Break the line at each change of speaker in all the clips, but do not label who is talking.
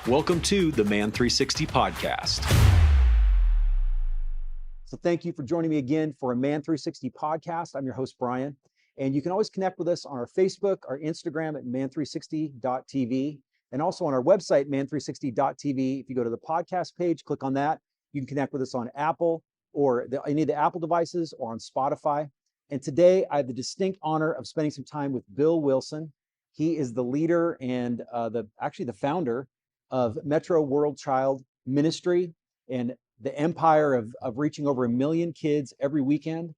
Welcome to the Man 360 podcast.
So thank you for joining me again for a Man 360 podcast. I'm your host, Brian, and you can always connect with us on our Facebook, our Instagram at man360.tv, and also on our website, man360.tv. If you go to the podcast page, click on that. You can connect with us on Apple or any of the Apple devices or on Spotify. And today I have the distinct honor of spending some time with Bill Wilson. He is the leader and the founder of Metro World Child Ministry and the empire of reaching over 1 million kids every weekend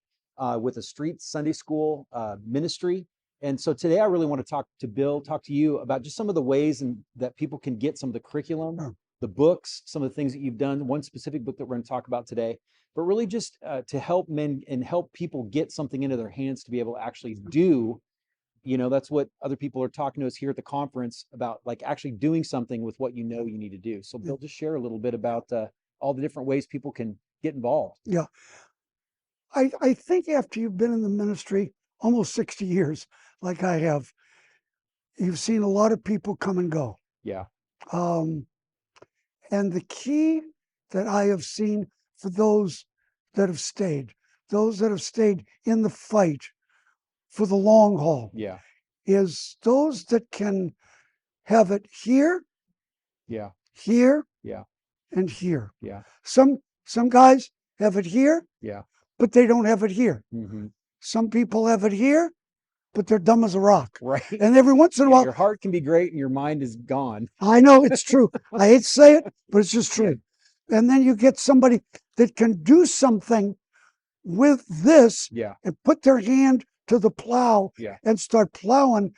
with a street Sunday school ministry. And so today I really want to talk to you about just some of the ways that people can get some of the curriculum, the books, some of the things that you've done, one specific book that we're going to talk about today, but really just to help men and help people get something into their hands to be able to actually do. You know, that's what other people are talking to us here at the conference about, like actually doing something with what you know you need to do. So Bill, just share a little bit about all the different ways people can get involved.
Yeah. I think after you've been in the ministry almost 60 years, like I have, you've seen a lot of people come and go.
Yeah.
And the key that I have seen for those that have stayed in the fight for the long haul,
Yeah.
is those that can have it here,
Yeah.
here,
Yeah.
and here.
Yeah.
Some guys have it here,
Yeah.
but they don't have it here.
Mm-hmm.
Some people have it here, but they're dumb as a rock.
Right.
And every once in a while,
Your heart can be great and your mind is gone.
I know it's true. I hate to say it, but it's just true. And then you get somebody that can do something with this
Yeah.
and put their hand to the plow
Yeah.
and start plowing.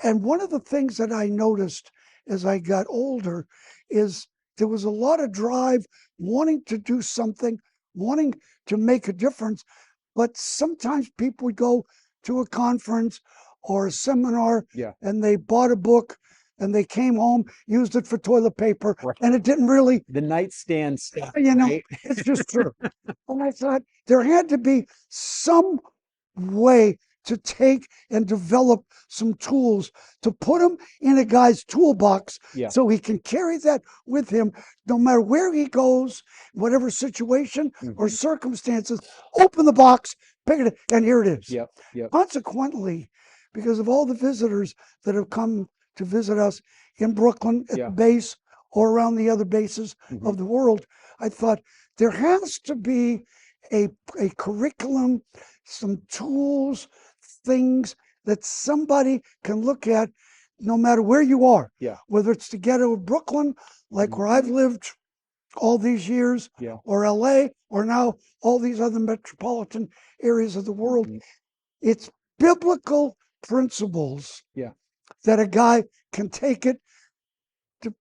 And one of the things that I noticed as I got older is there was a lot of drive, wanting to do something, wanting to make a difference. But sometimes people would go to a conference or a seminar,
Yeah.
and they bought a book and they came home, used it for toilet paper,
Right.
and it didn't really,
The nightstand stuff.
right? It's just true. And I thought there had to be some way to take and develop some tools to put them in a guy's toolbox.
Yeah.
So he can carry that with him no matter where he goes, whatever situation or circumstances. Open the box, pick it, and here it is.
Yep. Yep.
Consequently, because of all the visitors that have come to visit us in Brooklyn at
Yeah.
the base or around the other bases of the world, I thought there has to be a curriculum, some tools, things that somebody can look at no matter where you are.
Yeah.
Whether it's to get to Brooklyn, like where I've lived all these years,
Yeah.
or LA, or now all these other metropolitan areas of the world. It's biblical principles.
Yeah.
That a guy can take it to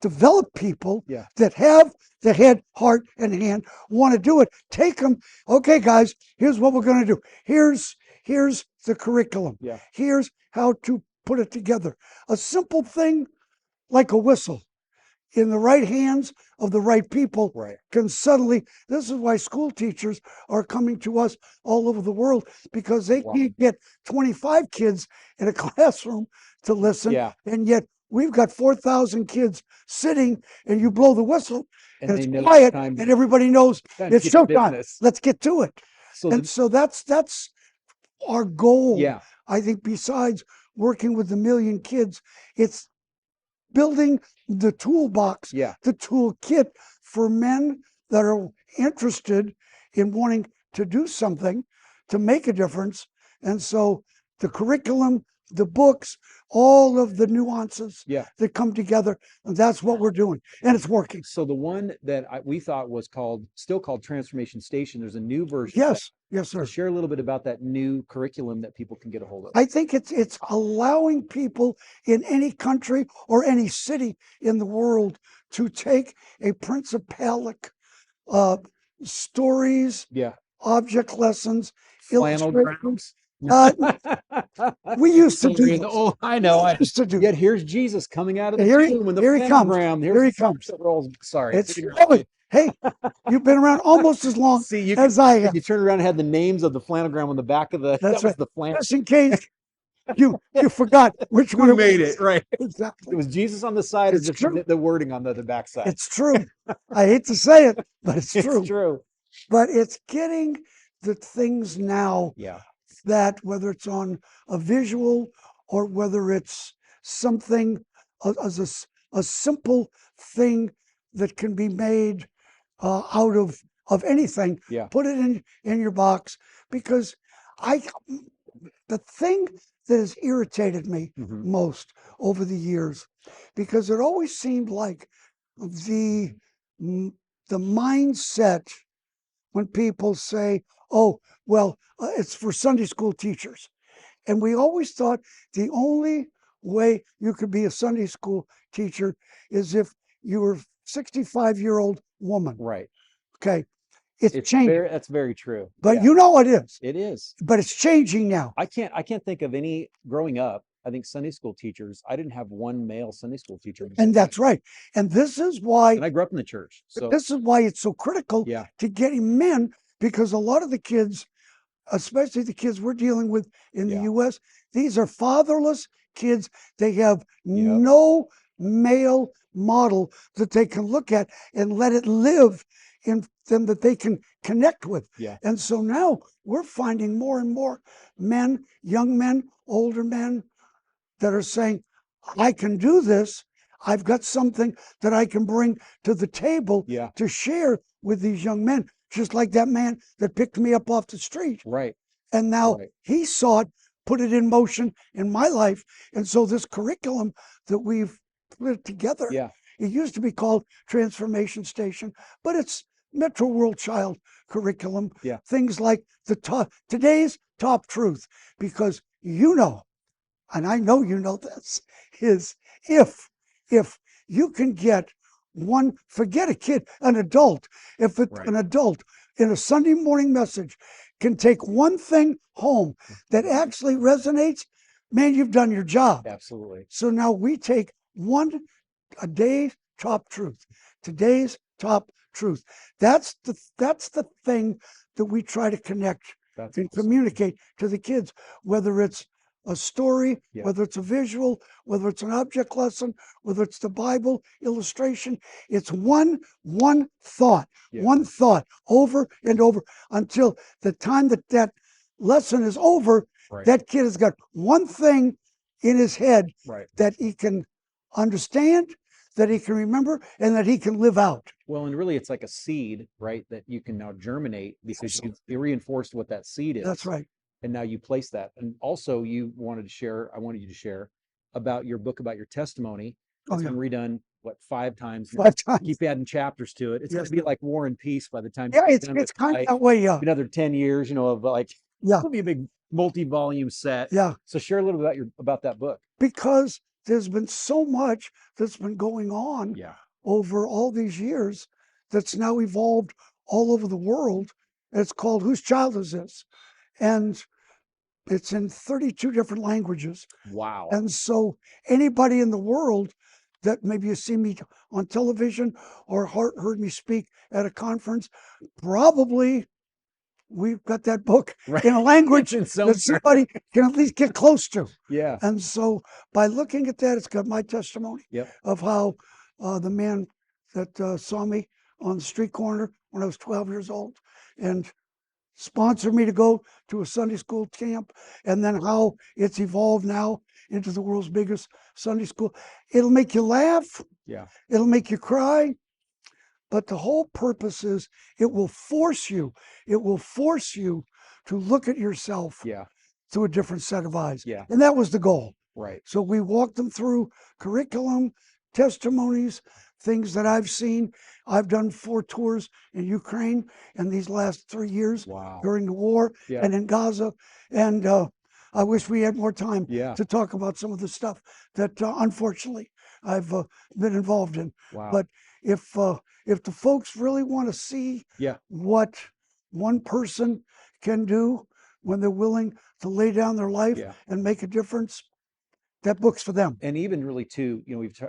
develop people
Yeah.
that have the head, heart, and hand, want to do it. Take them. Okay, guys, here's what we're going to do. Here's the curriculum.
Yeah.
Here's how to put it together. A simple thing like a whistle in the right hands of the right people
Right.
can suddenly, this is why school teachers are coming to us all over the world, because they
Wow.
can't get 25 kids in a classroom to listen.
Yeah.
And yet we've got 4,000 kids sitting, and you blow the whistle and
they
it's
know
quiet,
time
and everybody knows
to
it's
get to
showtime.
business.
Let's get to it.
So
And so that's our goal.
yeah.
I think besides working with 1 million kids, it's building the toolbox,
Yeah.
the toolkit for men that are interested in wanting to do something to make a difference. And so the curriculum, the books, all of the nuances
Yeah.
that come together, and that's what we're doing, and it's working.
So the one that we thought was still called Transformation Station, there's a new version.
Yes, yes,
So
sir.
share a little bit about that new curriculum that people can get a hold of.
I think it's allowing people in any country or any city in the world to take a principalic stories,
Yeah.
object lessons,
Flannel
illustrations.
grams.
We used to do this.
Oh, I know.
We used to do.
Yet here's Jesus coming out of the
Here he-
tomb with the
here he comes.
pentagram.
Here he comes.
the rolls. Sorry.
It's hey, you've been around almost as long
See, you
as I have.
you turned around and had the names of the flannelgram on the back of the.
That's
that was
right.
the flannel.
Just in case you forgot which one
Who
it
made
was.
it, right?
Exactly.
It was Jesus on the side or
It's
just
true.
the wording on the backside?
It's true. I hate to say it, but it's
It's
true.
true.
But it's getting the things now
Yeah.
that whether it's on a visual or whether it's something as a simple thing that can be made out of anything,
Yeah.
put it in your box, because I the thing that has irritated me
Mhm.
most over the years, because it always seemed like the m- the mindset when people say, "Oh, well, it's for Sunday school teachers," and we always thought the only way you could be a Sunday school teacher is if you were 65-year-old woman.
Right.
Okay, it's changing,
That's very true.
but
Yeah,
you know it is.
it is.
But it's changing now.
I can't think of any growing up. I think Sunday school teachers, I didn't have one male Sunday school teacher. in my
And
life.
that's right. And this is why
And I grew up in the church. So
it's so critical
yeah,
to getting men, because a lot of the kids, especially the kids we're dealing with in the
Yeah.
US, these are fatherless kids. They have
Yep.
no male model that they can look at and let it live in them that they can connect with.
Yeah.
And so now we're finding more and more men, young men, older men, that are saying, I can do this. I've got something that I can bring to the table
Yeah.
to share with these young men, just like that man that picked me up off the street.
Right.
And now
Right.
he saw it, put it in motion in my life. And so this curriculum that we've put together,
Yeah.
it used to be called Transformation Station, but it's Metro World Child curriculum.
Yeah.
Things like today's top truth, because you know, and I know you know this, is if you can get one, forget a kid, an adult, if
Right.
an adult in a Sunday morning message can take one thing home that actually resonates, man, you've done your job.
Absolutely.
So now we take a day's top truth, today's top truth. That's the thing that we try to connect
That's
and
awesome.
communicate to the kids, whether it's a story,
Yeah.
whether it's a visual, whether it's an object lesson, whether it's the Bible illustration. It's one thought,
Yeah.
one thought over and over until the time that lesson is over.
Right.
That kid has got one thing in his head
Right.
that he can understand, that he can remember, and that he can live out.
Well, and really it's like a seed, right? That you can now germinate because you reinforced what that seed is.
That's right.
And now you place that. And also I wanted you to share about your book, about your testimony.
Oh,
It's
yeah.
been redone, what, 5 times now?
5 times.
Keep adding chapters to it. It's
Yes.
gonna be like War and Peace by the time
Yeah,
you're
it's
done with
it's kind of
life.
that way. Yeah,
Another 10 years, of like,
yeah,
it'll be a big multi-volume set.
yeah.
So share a little bit about that book.
Because there's been so much that's been going on
Yeah.
over all these years that's now evolved all over the world. And it's called Whose Child Is This? And it's in 32 different languages.
Wow.
And so anybody in the world that maybe you see me on television or heard me speak at a conference, probably we've got that book
Right.
in a language
In some
that somebody can at least get close to.
Yeah.
And so by looking at that, it's got my testimony
Yep.
of how the man that saw me on the street corner when I was 12 years old and sponsored me to go to a Sunday school camp, and then how it's evolved now into the world's biggest Sunday school. It'll make you laugh.
Yeah.
It'll make you cry. But the whole purpose is it will force you to look at yourself
Yeah.
through a different set of eyes.
Yeah.
And that was the goal.
Right.
So we walked them through curriculum, testimonies, things that I've seen. I've done 4 tours in Ukraine in these last 3 years
Wow.
during the war
Yeah.
and in Gaza. And I wish we had more time
Yeah.
to talk about some of the stuff that unfortunately I've been involved in.
Wow.
But if the folks really want to see
Yeah.
what one person can do when they're willing to lay down their life
Yeah.
and make a difference, that book's for them.
And even really too,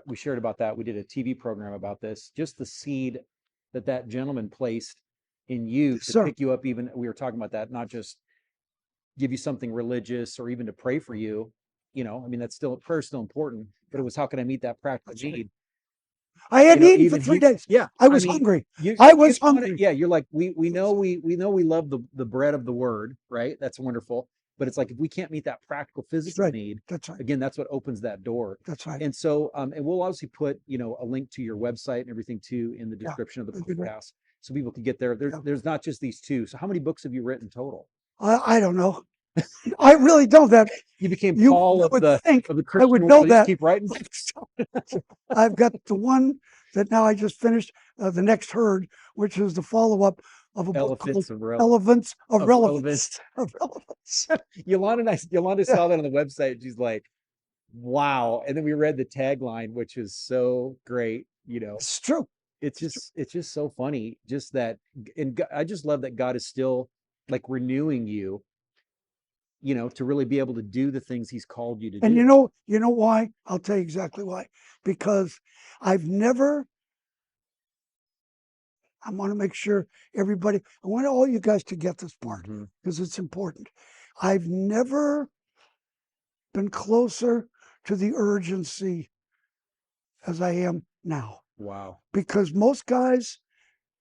we shared about that. We did a TV program about this. Just the seed that gentleman placed in you
Yes,
to
sir.
pick you up. Even we were talking about that, not just give you something religious or even to pray for you, I mean, that's still prayer is still important, but it was how can I meet that practical
That's right.
need?
I hadn't eaten for
Even
3
you,
days.
yeah.
I was
mean,
hungry.
You,
I
you
was
wanna-
hungry.
yeah, you're like we know we love the bread of the word, right? That's wonderful. But it's like if we can't meet that practical
That's
physical
right.
need,
That's right.
again, that's what opens that door.
That's right.
And so, and we'll obviously put a link to your website and everything too in the
Yeah,
description of the
that'd be great.
podcast, so people can get there.
Yeah.
There's not just these two. So how many books have you written total?
I don't know. I really don't. That
You became
you
Paul of
would
the
think
of the
I would
Christian
know
world. You just
that.
keep writing.
I've got the one that now I just finished, The Next Herd, which is the follow-up of a book called
Elephants of relevance.
Elephants of
Of
Relevance. Of Relevance.
Yolanda
Yeah.
saw that on the website. She's like, wow. And then we read the tagline, which is so great.
It's true.
It's just so funny. Just that, and I just love that God is still like renewing you, to really be able to do the things He's called you to
And
do.
you know why? I'll tell you exactly why. Because I want to make sure I want all you guys to get this part
Mhm.
because it's important. I've never been closer to the urgency as I am now.
Wow.
Because most guys,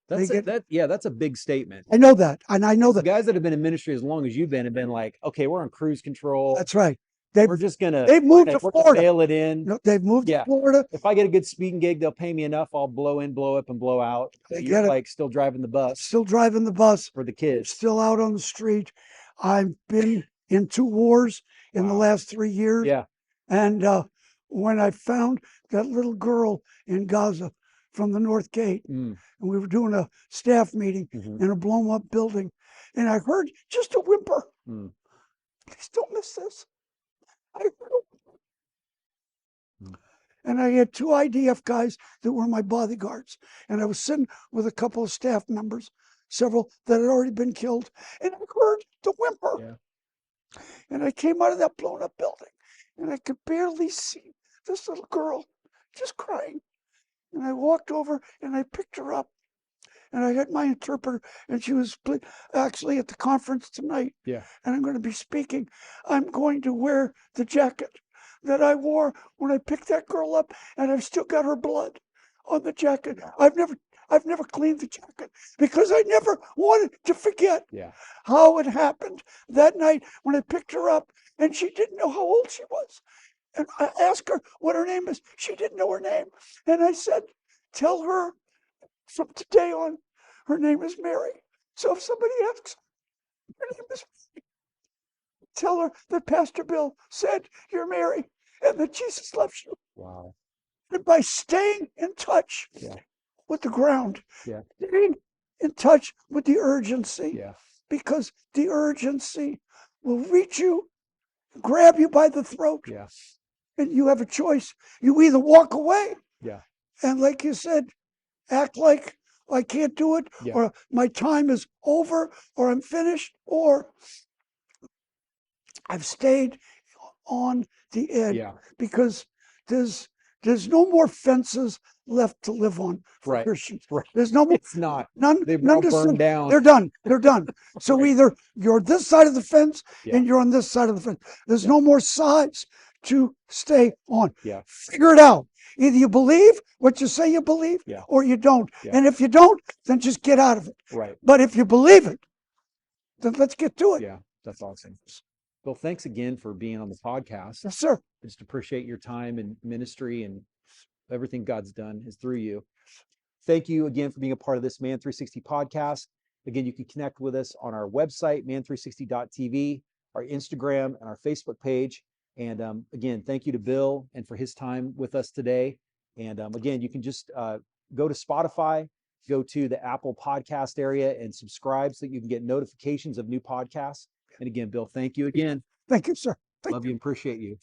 That's
get-
that's a big statement.
I know that. And I know
The
that.
guys that have been in ministry as long as you've been have been like, okay, we're on cruise control.
That's right.
We're just gonna
they've moved to
we're
Florida.
bail it in.
No, they've moved
Yeah.
to Florida.
If I get a good speaking gig, they'll pay me enough. I'll blow in, blow up, and blow out.
They
You're
get it.
like still driving the bus
Still driving the bus.
for the kids.
Still out on the street. I've been in 2 wars in the
Wow.
last 3 years.
Yeah.
And when I found that little girl in Gaza from the North Gate,
Mm.
and we were doing a staff meeting
Mhm.
in a blown up building, and I heard just a whimper.
Mm.
Please don't miss this. I heard a whimper.
Mm.
And I had 2 IDF guys that were my bodyguards. And I was sitting with a couple of staff members, several that had already been killed, and I heard the whimper.
Yeah.
And I came out of that blown up building, and I could barely see this little girl just crying. And I walked over and I picked her up, and I had my interpreter, and she was actually at the conference tonight.
Yeah.
And I'm going to be speaking. I'm going to wear the jacket that I wore when I picked that girl up, and I've still got her blood on the jacket. I've never cleaned the jacket because I never wanted to forget
Yeah.
how it happened that night when I picked her up, and she didn't know how old she was. And I asked her what her name is. She didn't know her name. And I said, tell her from today on, her name is Mary. So if somebody asks, her name is Mary, tell her that Pastor Bill said you're Mary and that Jesus loves you.
Wow.
And by staying in touch
Yeah.
with the ground,
Yeah.
staying in touch with the urgency,
Yeah.
because the urgency will reach you, grab you by the throat,
Yeah.
and you have a choice. You either walk away
Yeah.
and, like you said, act like I can't do it,
Yeah.
or my time is over, or I'm finished, or I've stayed on the edge
Yeah.
because there's no more fences left to live on for
Right.
Christians.
Right.
There's no more,
It's not.
none,
They've
none
all
to
burned
sit-
down.
They're done. They're done. So
Right.
either you're this side of the fence
Yeah.
and you're on this side of the fence. There's
Yeah.
no more sides to stay on.
Yeah.
Figure it out. Either you believe what you say you believe,
Yeah.
or you don't.
Yeah.
And if you don't, then just get out of it.
Right.
But if you believe it, then let's get to it.
Yeah. That's awesome. Well, thanks again for being on the podcast.
Yes, sir.
I just appreciate your time and ministry, and everything God's done is through you. Thank you again for being a part of this Man 360 podcast. Again, you can connect with us on our website, man360.tv, our Instagram, and our Facebook page. And again, thank you to Bill and for his time with us today. And again, you can just go to Spotify, go to the Apple podcast area and subscribe so that you can get notifications of new podcasts. And again, Bill, thank you again.
Thank you, sir.
Love you and appreciate you.